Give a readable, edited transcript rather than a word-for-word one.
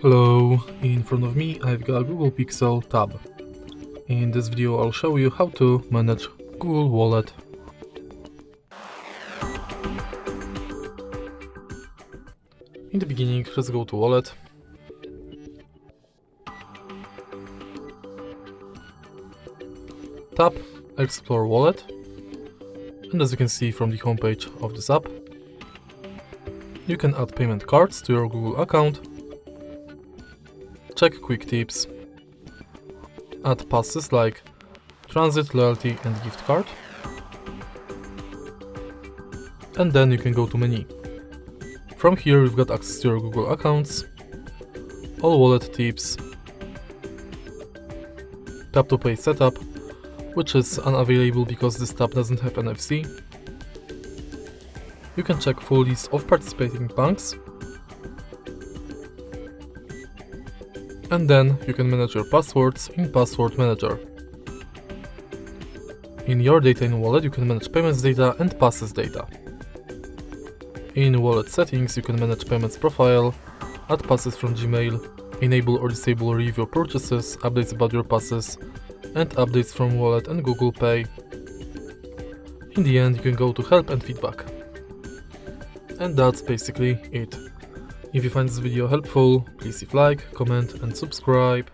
Hello, in front of me I've got Google Pixel tab. In this video I'll show you how to manage Google Wallet. In the beginning, let's go to Wallet. Tap Explore Wallet, and as you can see from the homepage of this app, you can add payment cards to your Google account, check quick tips, add passes like transit, loyalty and gift card, and then you can go to menu. From here you've got access to your Google accounts, all wallet tips, tap to pay setup, which is unavailable because this tab doesn't have NFC. You can check full list of participating banks, and then you can manage your passwords in Password Manager. In your data in wallet you can manage payments data and passes data. In wallet settings you can manage payments profile, add passes from Gmail, enable or disable review purchases, updates about your passes, and updates from wallet and Google Pay. In the end you can go to help and feedback. And that's basically it. If you find this video helpful, please leave like, comment and subscribe.